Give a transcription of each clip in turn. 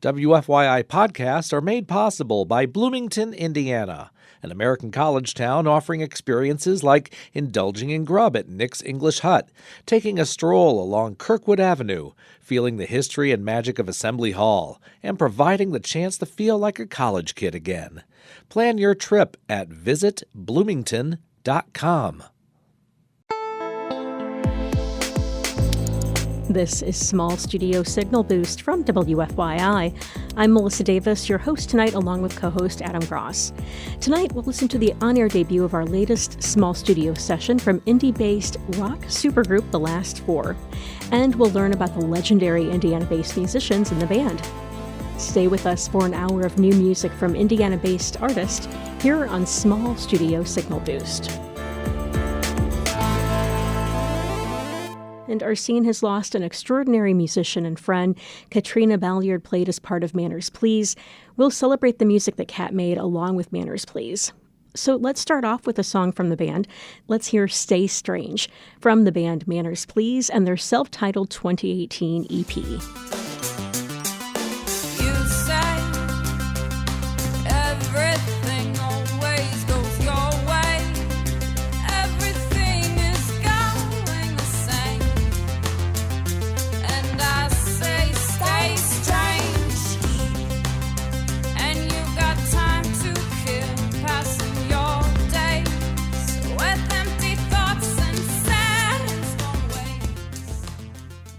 WFYI podcasts are made possible by Bloomington, Indiana, an American college town offering experiences like indulging in grub at Nick's English Hut, taking a stroll along Kirkwood Avenue, feeling the history and magic of Assembly Hall, and providing the chance to feel like a college kid again. Plan your trip at visitbloomington.com. This is Small Studio Signal Boost from WFYI. I'm Melissa Davis, your host tonight, along with co-host Adam Gross. Tonight, we'll listen to the on-air debut of our latest small studio session from indie-based rock supergroup The Last Four. And we'll learn about the legendary Indiana-based musicians in the band. Stay with us for an hour of new music from Indiana-based artists here on Small Studio Signal Boost. And our scene has lost an extraordinary musician and friend. Katrina Bolyard played as part of Manners, Please. We'll celebrate the music that Kat made along with Manners, Please. So let's start off with a song from the band. Let's hear Stay Strange from the band Manners, Please and their self-titled 2018 EP.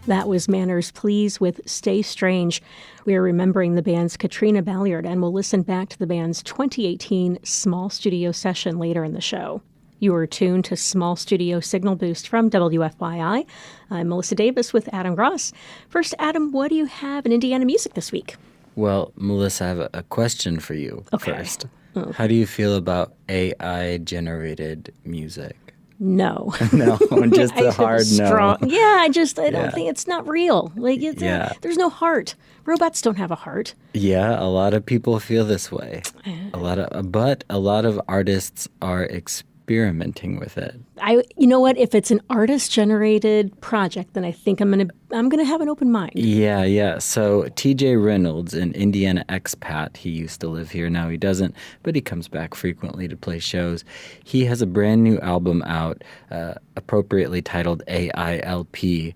That was Manners, Please with Stay Strange. We are remembering the band's Katrina Bolyard, and we'll listen back to the band's 2018 small studio session later in the show. You are tuned to Small Studio Signal Boost from WFYI. I'm Melissa Davis with Adam Gross. First, Adam, what do you have in Indiana music this week? Well, Melissa, I have a question for you first. Okay. How do you feel about AI-generated music? No. No, just a hard no. Yeah, I don't think it's not real. There's no heart. Robots don't have a heart. Yeah, a lot of people feel this way. But a lot of artists are experimenting with it. You know what? If it's an artist-generated project, then I think I'm gonna have an open mind. Yeah. So T.J. Reynolds, an Indiana expat, he used to live here. Now he doesn't, but he comes back frequently to play shows. He has a brand new album out, appropriately titled AILP,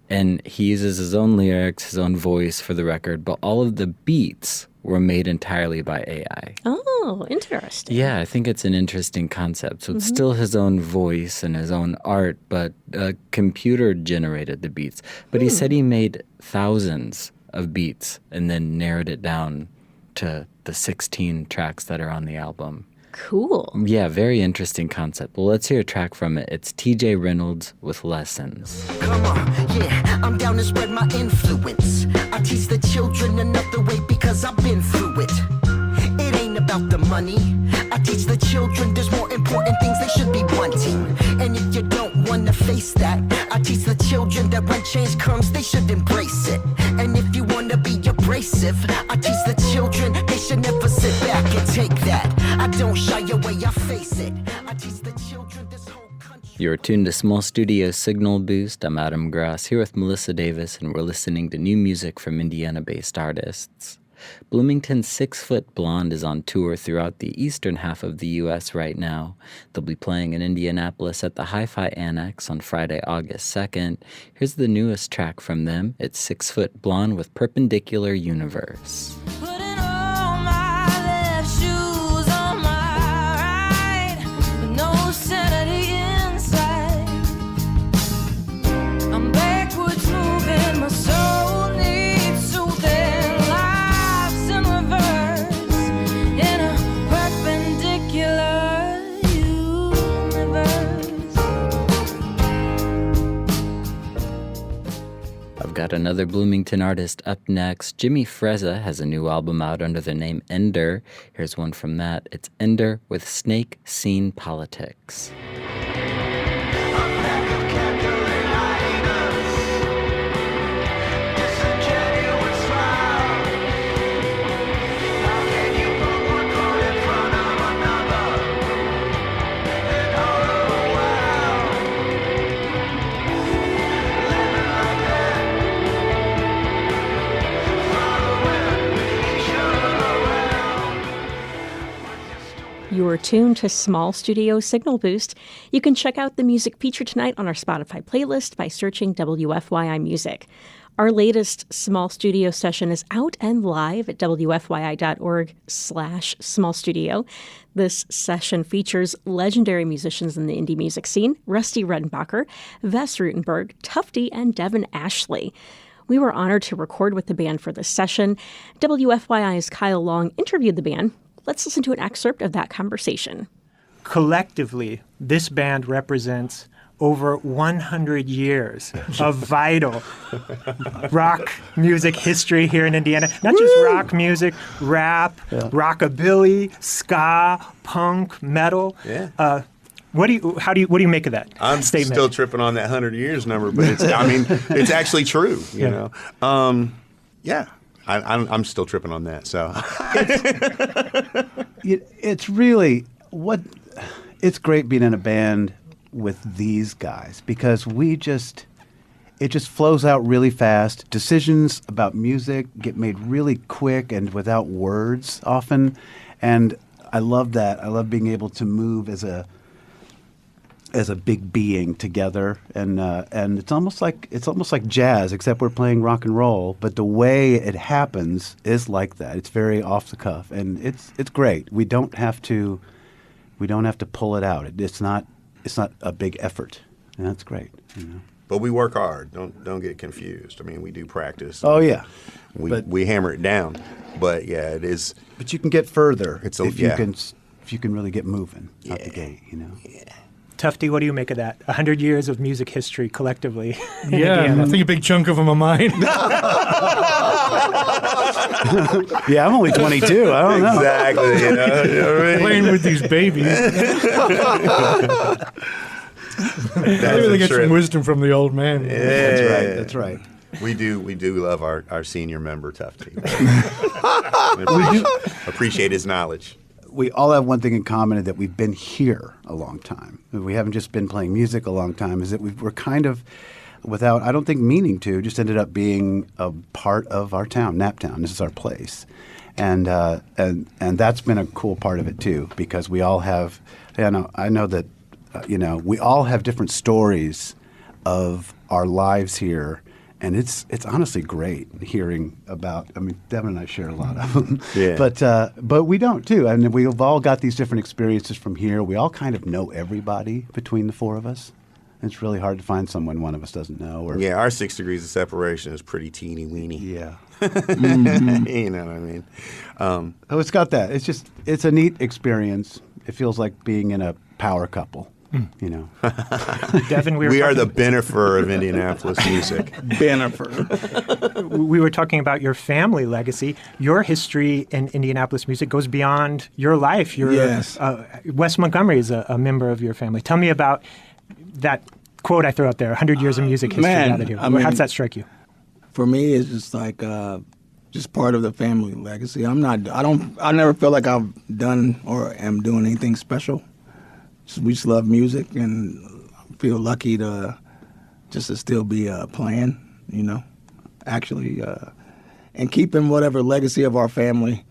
and he uses his own lyrics, his own voice for the record, but all of the beats were made entirely by AI. Oh, interesting. Yeah, I think it's an interesting concept. So it's still his own voice and his own art, but a computer generated the beats. But he said he made thousands of beats and then narrowed it down to the 16 tracks that are on the album. Cool. Yeah, very interesting concept. Well, let's hear a track from it. It's T.J. Reynolds with Lessons. Come on, yeah, I'm down to spread my influence. I teach the children another way because I've been through it. It ain't about the money. I teach the children there's more important things they should be wanting. And if you don't want to face that, I teach the children that when change comes, they should embrace it. And if you want to be abrasive, I teach the children they should never sit back and take that. I don't shy away, I face it. I teach the children this whole country. You're tuned to Small Studio Signal Boost. I'm Adam Gross here with Melissa Davis, and we're listening to new music from Indiana-based artists. Bloomington's 6 Foot Blonde is on tour throughout the eastern half of the U.S. right now. They'll be playing in Indianapolis at the Hi-Fi Annex on Friday, August 2nd. Here's the newest track from them. It's 6 Foot Blonde with Perpendicular Universe. Got another Bloomington artist up next. Jimmy Frezza has a new album out under the name Ender. Here's one from that. It's Ender with Snake Scene Politics. You're tuned to Small Studio Signal Boost. You can check out the music featured tonight on our Spotify playlist by searching WFYI Music. Our latest Small Studio session is out and live at wfyi.org/smallstudio. This session features legendary musicians in the indie music scene, Rusty Redenbacher, Wes Rutenberg, Tufty, and Devin Ashley. We were honored to record with the band for this session. WFYI's Kyle Long interviewed the band. Let's listen to an excerpt of that conversation. Collectively, this band represents over 100 years of vital rock music history here in Indiana. Not just rock music, rap, rockabilly, ska, punk, metal. Yeah. What do you make of that statement? Still tripping on that 100 years number, but it's actually true, you know. I'm still tripping on that. So it's really it's great being in a band with these guys because it just flows out really fast. Decisions about music get made really quick and without words often, and I love that. I love being able to move as a big being together, and it's almost like jazz, except we're playing rock and roll. But the way it happens is like that. It's very off the cuff, and it's great. We don't have to pull it out. It's not a big effort, and that's great. You know? But we work hard. Don't get confused. I mean, we do practice. Oh yeah, we hammer it down. But yeah, it is. But you can get further if you can really get moving out the gate. You know. Yeah. Tufty, what do you make of that? 100 years of music history collectively. Yeah, I think a big chunk of them are mine. Yeah, I'm only 22. I don't know. Exactly. You know what I mean? Playing with these babies. I really get some wisdom from the old man. Yeah. That's right. We do love our senior member, Tufty. Appreciate his knowledge. We all have one thing in common, that we've been here a long time. We haven't just been playing music a long time. Is that we're kind of, without, I don't think meaning to, just ended up being a part of our town, Naptown. This is our place. And that's been a cool part of it too, because we all have, I know that, we all have different stories of our lives here. And it's honestly great hearing about. I mean, Devin and I share a lot of them, but we don't too. I mean, we've all got these different experiences from here. We all kind of know everybody between the four of us. It's really hard to find someone one of us doesn't know. Our 6 degrees of separation is pretty teeny weeny. Yeah, you know what I mean. It's got that. It's a neat experience. It feels like being in a power couple. You know, Devin, we are the Bennifer of Indianapolis music. Bennifer. We were talking about your family legacy. Your history in Indianapolis music goes beyond your life. Yes. Wes Montgomery is a member of your family. Tell me about that quote I threw out there, 100 years of music history. How does that strike you? For me, it's just like just part of the family legacy. I never feel like I've done or am doing anything special. We just love music and feel lucky to still be playing, actually, and keeping whatever legacy of our family,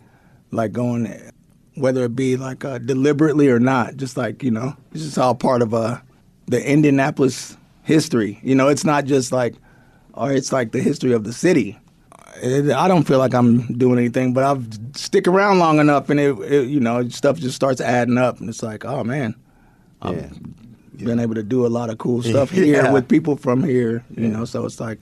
like going, whether it be like deliberately or not, just like, it's just all part of the Indianapolis history. It's not just like, or it's like the history of the city. I don't feel like I'm doing anything, but I've stick around long enough and stuff just starts adding up and it's like, oh man. I've been able to do a lot of cool stuff here with people from here, so it's like.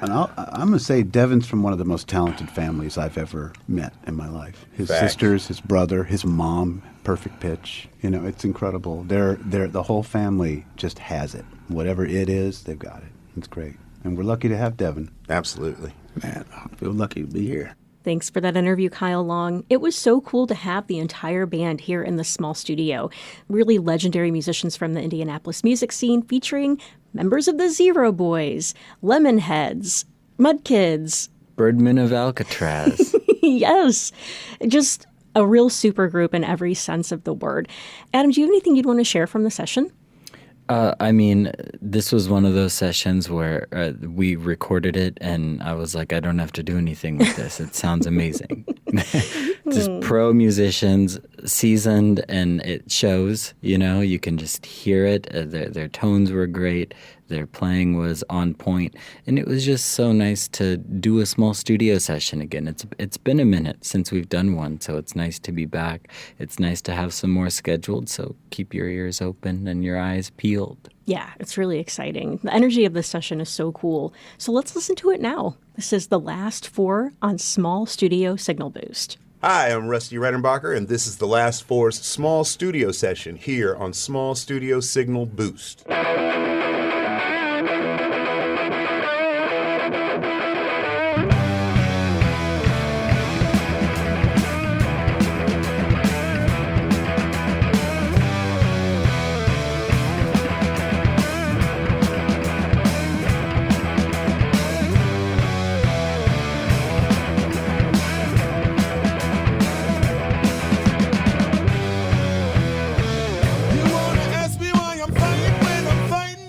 And I'm going to say Devin's from one of the most talented families I've ever met in my life. His sisters, his brother, his mom, perfect pitch. It's incredible. The whole family just has it. Whatever it is, they've got it. It's great. And we're lucky to have Devin. Absolutely. Man, I feel lucky to be here. Thanks for that interview, Kyle Long. It was so cool to have the entire band here in the small studio. Really legendary musicians from the Indianapolis music scene featuring members of the Zero Boys, Lemonheads, Mud Kids. Birdmen of Alcatraz. Yes. Just a real super group in every sense of the word. Adam, do you have anything you'd want to share from the session? This was one of those sessions where we recorded it, and I was like, I don't have to do anything with this. It sounds amazing. Just pro musicians, seasoned, and it shows. You can just hear it. Their tones were great. Their playing was on point, and it was just so nice to do a small studio session again. It's been a minute since we've done one, so it's nice to be back. It's nice to have some more scheduled, so keep your ears open and your eyes peeled. Yeah, it's really exciting. The energy of this session is so cool. So let's listen to it now. This is the last 4 on Small Studio Signal Boost. Hi, I'm Rusty Redenbacher, and this is the Last Four's small studio session here on Small Studio Signal Boost. You wanna ask me why I'm fighting when I'm fighting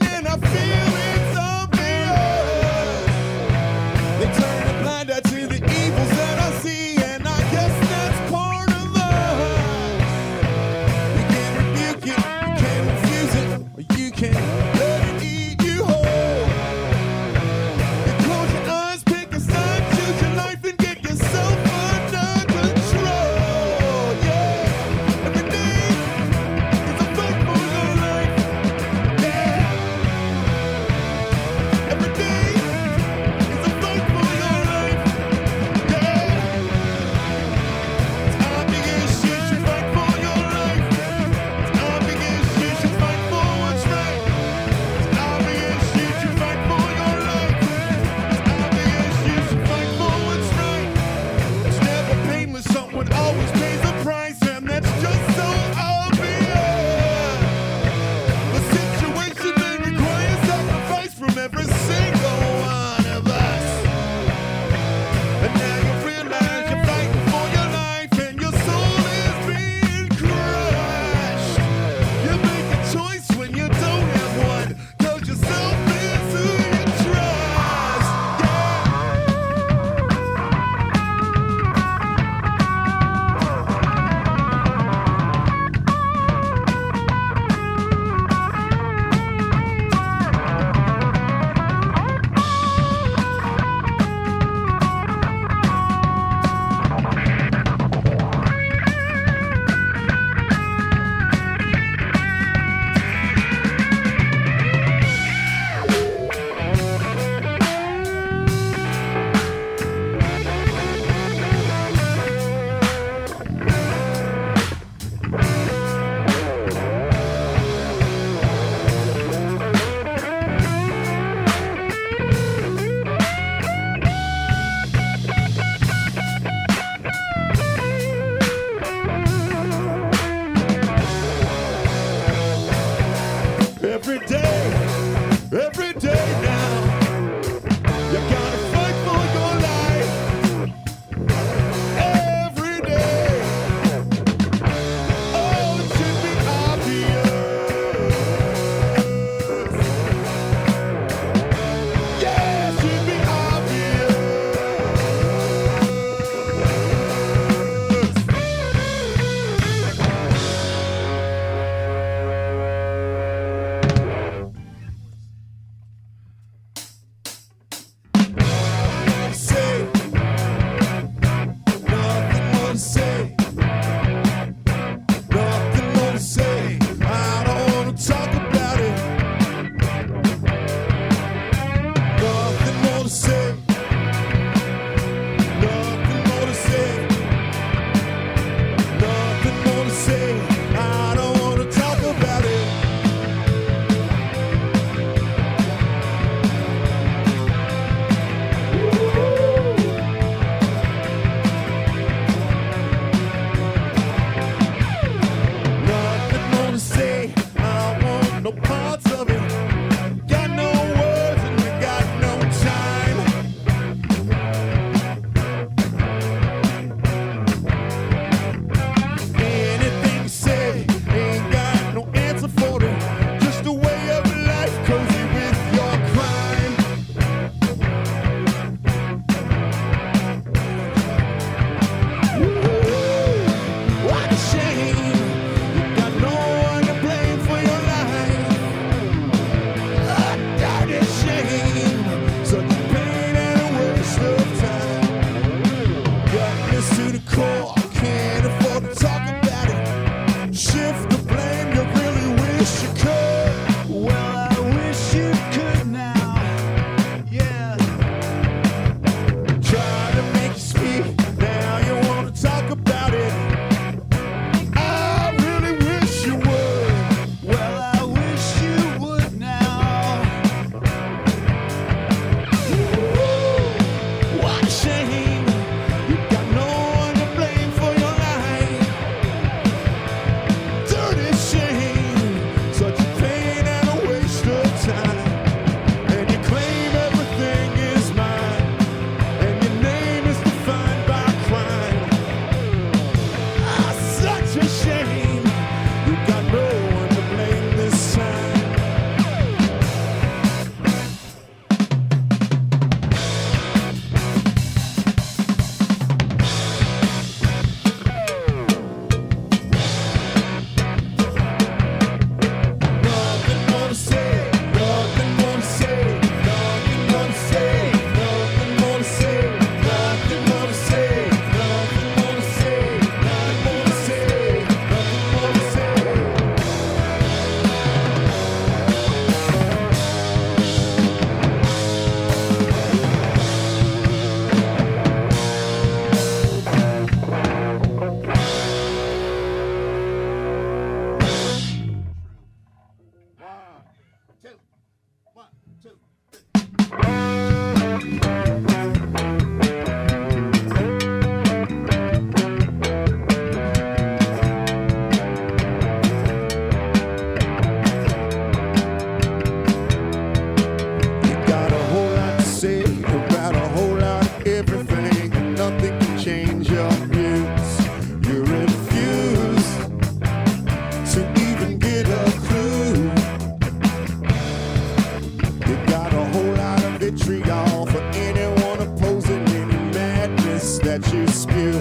what you spew.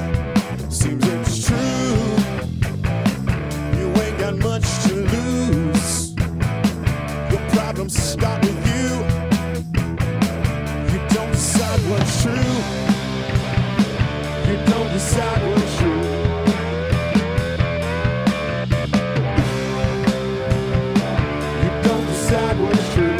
Seems it's true. You ain't got much to lose. Your problems start with you. You don't decide what's true. You don't decide what's true. You don't decide what's true.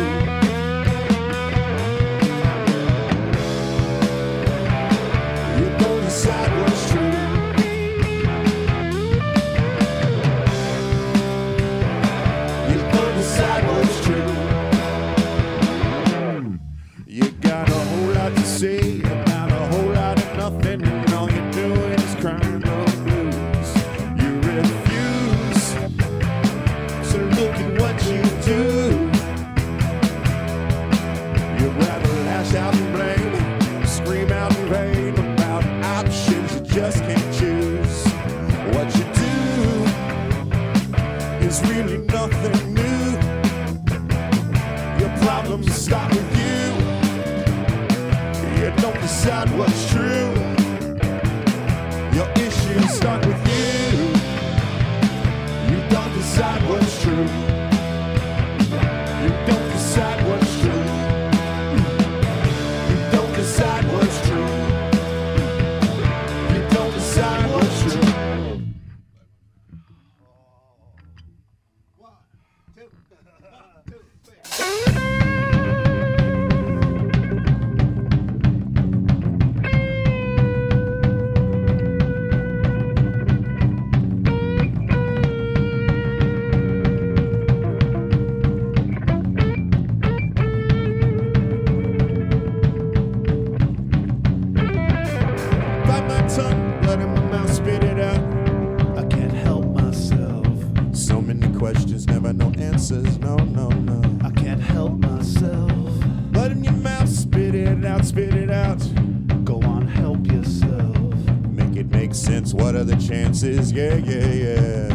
Say about a whole lot of nothing, and all you're doing is crying the blues. You refuse to look at what you do. You'd rather lash out and blame, scream out in vain about options you just can't choose. What you do is really nothing new. Your problems start with you. You don't decide what's true. Your issues start with you. You don't decide what's true. You don't decide what's true. You don't decide what's true. You don't decide what's true. 1, 2, 3. Questions, never no answers, no, no, no. I can't help myself. Blood in your mouth, spit it out, spit it out. Go on, help yourself. Make it make sense, what are the chances? Yeah, yeah, yeah.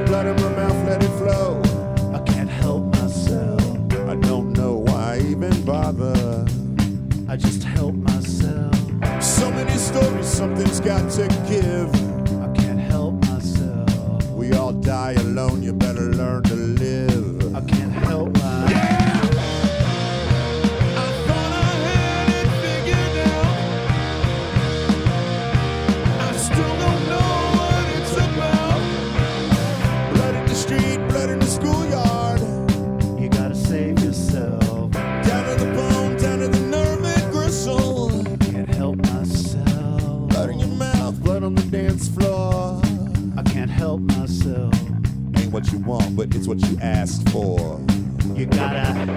Blood in my mouth, let it flow. I can't help myself. I don't know why I even bother. I just help myself. So many stories, something's got to give. I can't help myself. We all die alone, you better learn to live. I can't help myself. Yeah! I thought I had it figured out. I still don't know what it's about. Blood in the street, blood in the schoolyard. You gotta save yourself. Down to the bone, down to the nerve and gristle. Can't help myself. Blood in your mouth, blood on the dance floor. I can't help myself. Ain't what you want, but it's what you asked for. You gotta.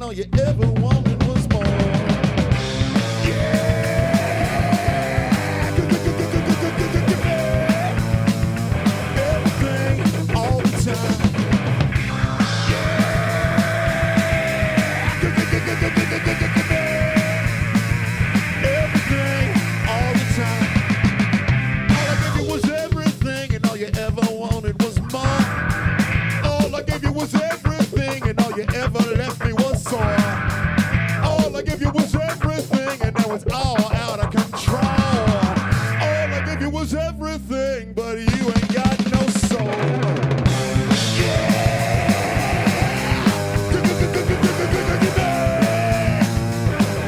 all you ever wanted was more. Everything all the time. Everything all the time. All I gave you was everything, and all you ever wanted was more. All I gave you was everything, and all you ever left me was sore. All I gave you was everything, and now it's all out of control. All I gave you was everything, but you ain't got no soul.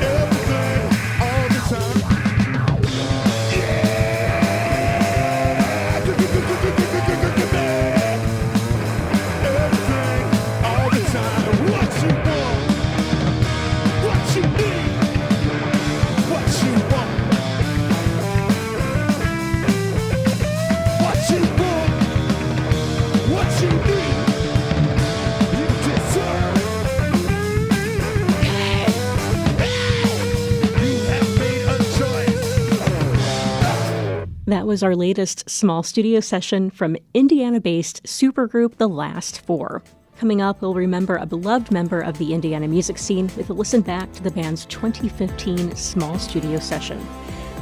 Everything all the time. Everything all the time. What you want, what you need, what you want, what you want, what you need, you deserve. You have made a choice. That was our latest small studio session from Indiana-based supergroup The Last Four. Coming up, we'll remember a beloved member of the Indiana music scene with a listen back to the band's 2015 small studio session.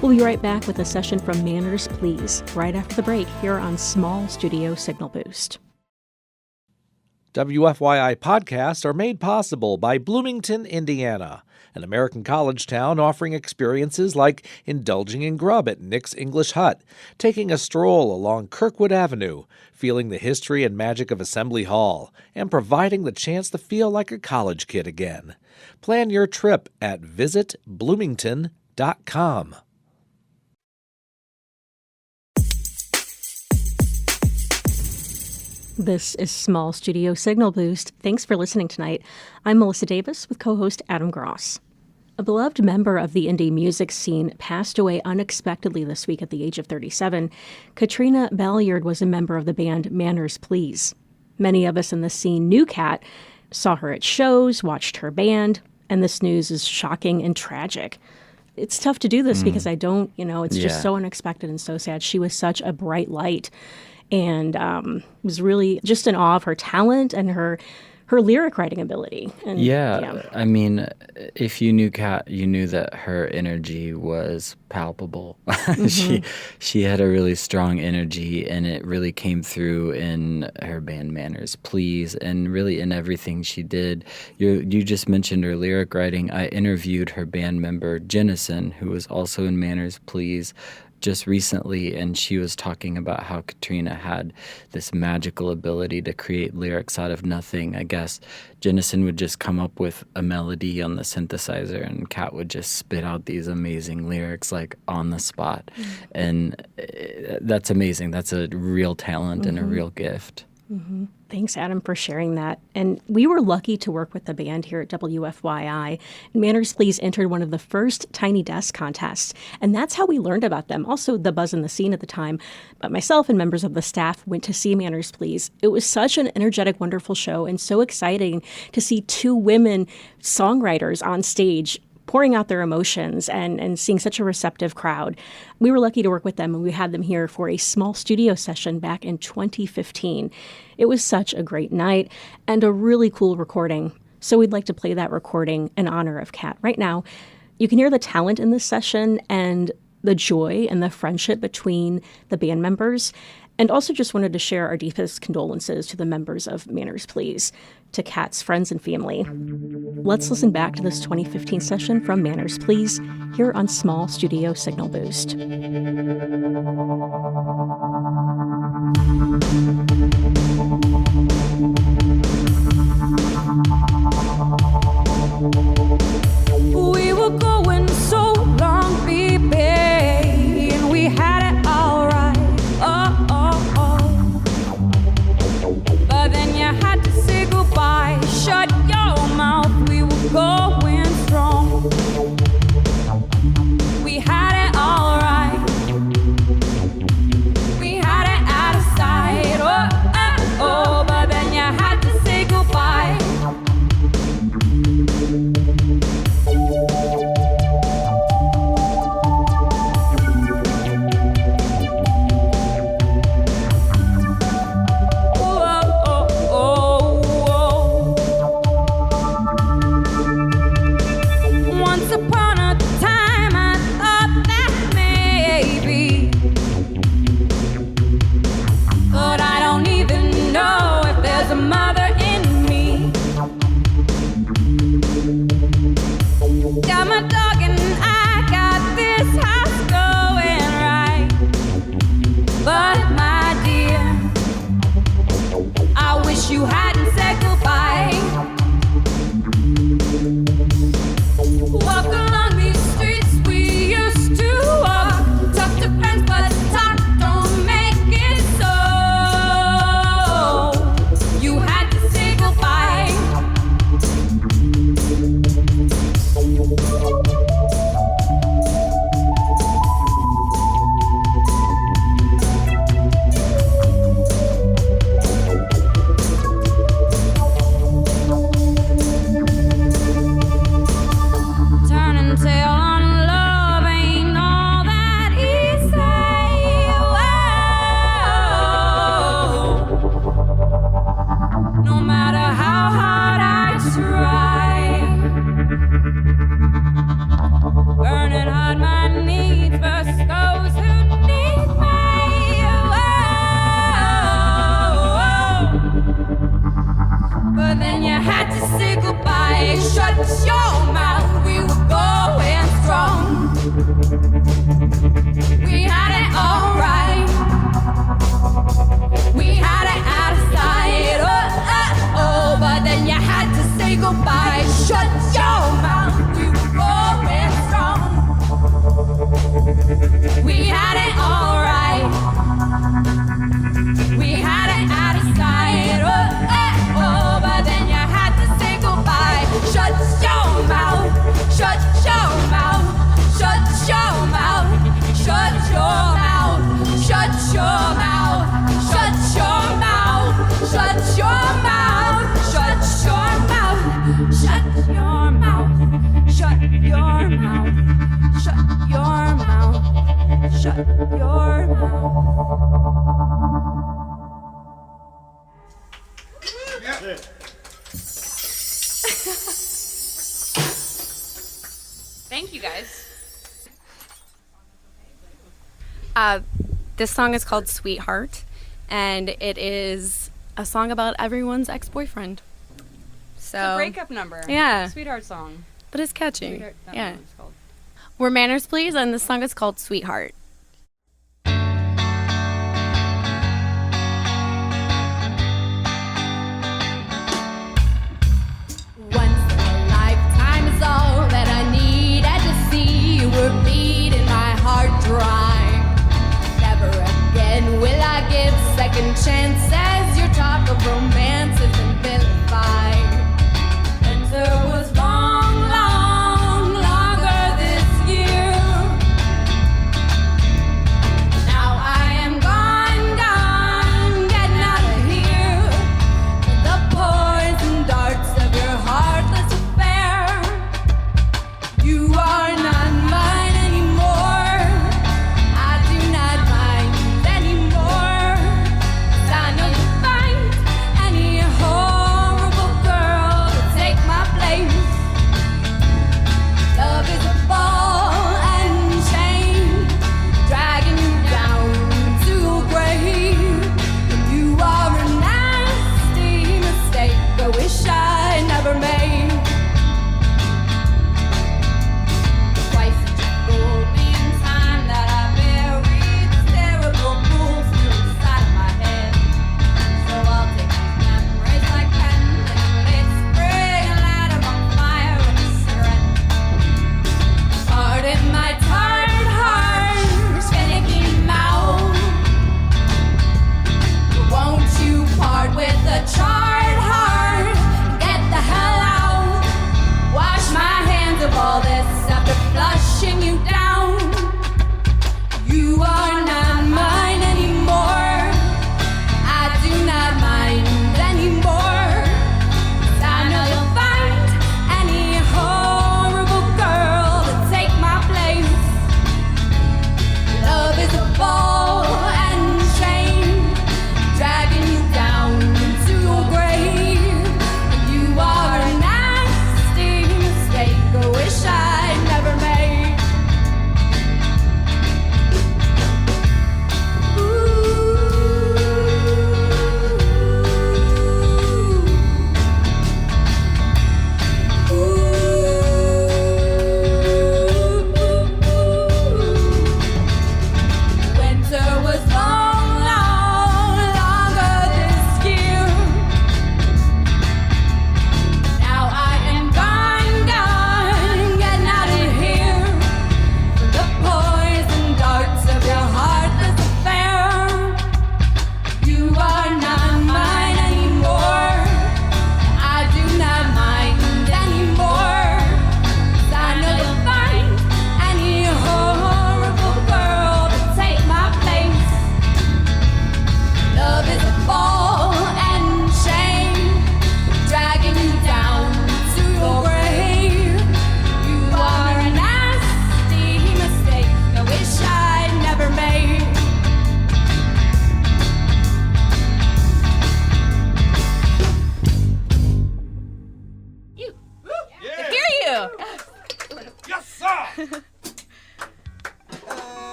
We'll be right back with a session from Manners, Please, right after the break here on Small Studio Signal Boost. WFYI podcasts are made possible by Bloomington, Indiana, an American college town offering experiences like indulging in grub at Nick's English Hut, taking a stroll along Kirkwood Avenue, feeling the history and magic of Assembly Hall, and providing the chance to feel like a college kid again. Plan your trip at visitbloomington.com. This is Small Studio Signal Boost. Thanks for listening tonight. I'm Melissa Davis with co-host Adam Gross. A beloved member of the indie music scene passed away unexpectedly this week at the age of 37. Katrina Bolyard was a member of the band Manners, Please. Many of us in the scene knew Kat, saw her at shows, watched her band, and this news is shocking and tragic. It's tough to do this because I don't, it's just so unexpected and so sad. She was such a bright light. And was really just in awe of her talent and her lyric writing ability. And, I mean, if you knew Kat, you knew that her energy was palpable. She had a really strong energy, and it really came through in her band Manners, Please, and really in everything she did. You just mentioned her lyric writing. I interviewed her band member Jennison, who was also in Manners, Please, just recently, and she was talking about how Katrina had this magical ability to create lyrics out of nothing. I guess Jennison would just come up with a melody on the synthesizer, and Kat would just spit out these amazing lyrics like on the spot. And that's amazing. That's a real talent and a real gift. Thanks, Adam, for sharing that. And we were lucky to work with the band here at WFYI. Manners, Please entered one of the first Tiny Desk contests, and that's how we learned about them. Also, the buzz in the scene at the time. But myself and members of the staff went to see Manners, Please. It was such an energetic, wonderful show, and so exciting to see two women songwriters on stage pouring out their emotions and seeing such a receptive crowd. We were lucky to work with them, and we had them here for a small studio session back in 2015. It was such a great night and a really cool recording. So we'd like to play that recording in honor of Kat right now. You can hear the talent in this session and the joy and the friendship between the band members. And also just wanted to share our deepest condolences to the members of Manners, Please, to Kat's friends and family. Let's listen back to this 2015 session from Manners, Please, here on Small Studio Signal Boost. We were going so long, baby, and we had it all right. But then you had to say goodbye. Shut your mouth, we were going strong. We had it all right. We had it out of sight. wish you hadn't said goodbye. Walk along these streets we used to walk. Talk to friends, but talk don't make it so. You had to say goodbye. Turning tail on love ain't all that easy. Whoa. No matter how hard I try, burning hard my needs versus those who need me. Whoa. But then you had to say goodbye. Shut your mouth, we were going strong. We had it all right. We had it out of sight. Oh, but then you had to say goodbye. Shut your mouth, we were going strong. We had it all right. We had it out of sight. Oh, but then you had to say goodbye. Shut your mouth. Shut your mouth. Shut your mouth. Shut your mouth. Shut your mouth. Shut your mouth. Shut your mouth. Shut your mouth. Shut your mouth. Shut your mouth. Shut your mouth. Shut your mouth. Thank you, guys. This song is called Sweetheart, and it is a song about everyone's ex-boyfriend. So It's a breakup number. Yeah. Sweetheart song. But it's catchy. Sweetheart, that's Yeah. what it's called. We're Manners Please, and this song is called Sweetheart. Once in a lifetime is all that I needed to see. You were bleeding my heart dry. Never again will I give second chances. Your talk of romance has been vilified. And there was longer this year.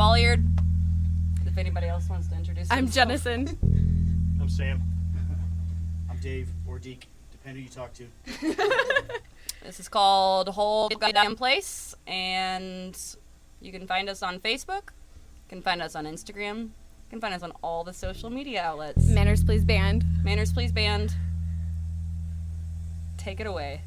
Bolyard. If anybody else wants to introduce I'm himself. Jennison. I'm Sam. I'm Dave or Deke, depending who you talk to. This is called Whole Goddamn Place, and you can find us on Facebook, you can find us on Instagram, you can find us on all the social media outlets. Manners Please Band. Manners Please Band. Take it away.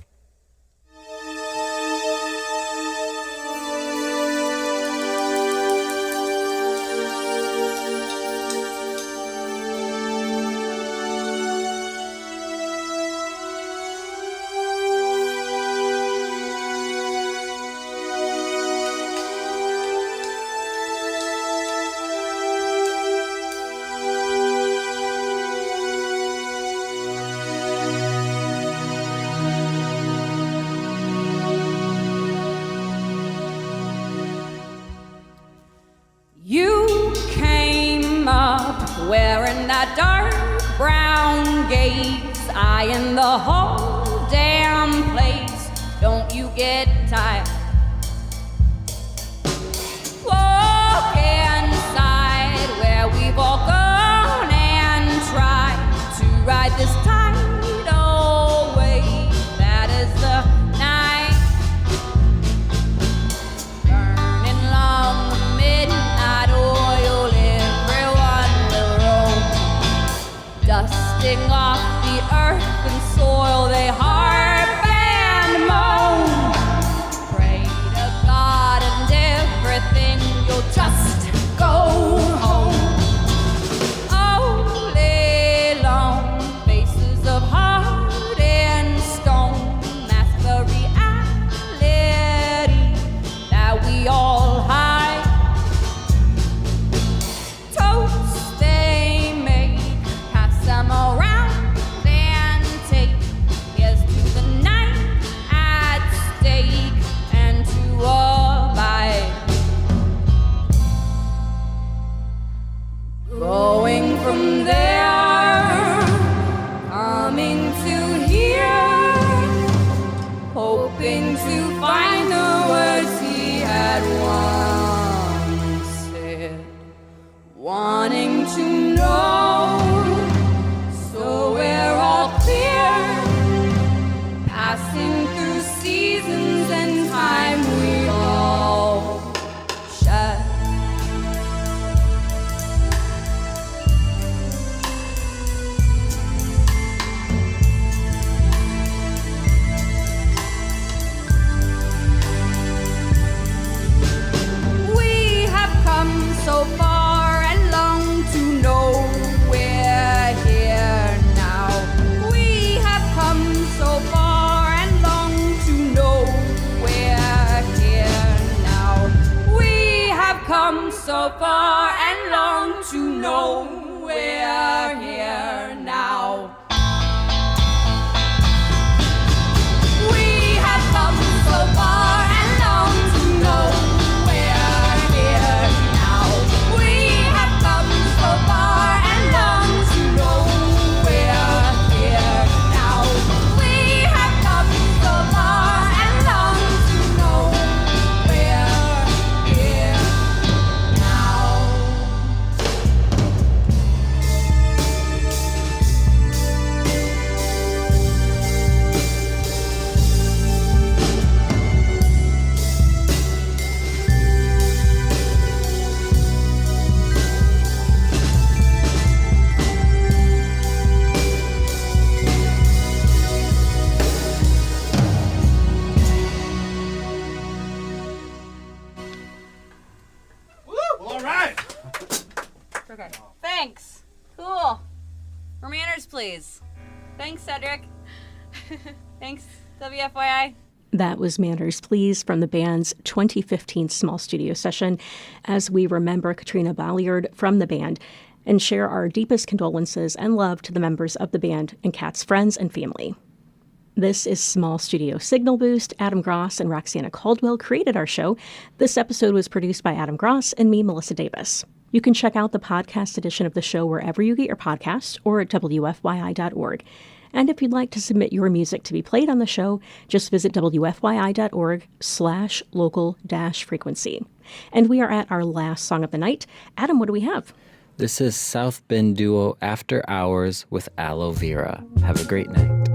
You came up wearing that dark brown gaze, eyeing the whole damn place. Don't you get tired? Walk inside where we've all gone and tried to ride this tidal wave. That is the night. Burning long the midnight oil, everyone will roam, dusting off the earth and soil. They harp and moan, pray to God and everything, you'll just go home. All day long, faces of heart and stone mask the reality that we all hide. Toast they make, pass them around and take. Here's to the night at stake and to abide. Going from there, coming to here, hoping to find the words he had once said, wanting to know, so we're all clear, passing through seasons and time we all share. We have come so far and long to know we're here now. We have come so far and long to know we're here now. We have come so far and long to know we're here now. We have come so far and long to know we're here now. We have come so far and long to know we're here now. We have come so far and long to know we're here now. Well, all right. Okay. Thanks. Cool. For Manners, please. Thanks, Cedric. Thanks, WFYI. That was Manners Please from the band's 2015 small studio session, as we remember Katrina Bolyard from the band and share our deepest condolences and love to the members of the band and Kat's friends and family. This is Small Studio Signal Boost. Adam Gross and Roxana Caldwell created our show. This episode was produced by Adam Gross and me, Melissa Davis. You can check out the podcast edition of the show wherever you get your podcasts or at WFYI.org. And if you'd like to submit your music to be played on the show, just visit WFYI.org/local-frequency. And we are at our last song of the night. Adam, what do we have? This is South Bend duo After Hours with Aloe Vera. Have a great night.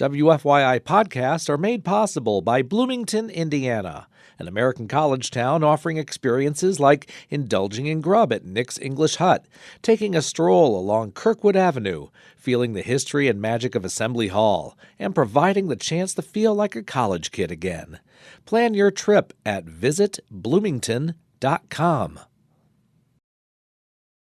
WFYI podcasts are made possible by Bloomington, Indiana, an American college town offering experiences like indulging in grub at Nick's English Hut, taking a stroll along Kirkwood Avenue, feeling the history and magic of Assembly Hall, and providing the chance to feel like a college kid again. Plan your trip at visitbloomington.com.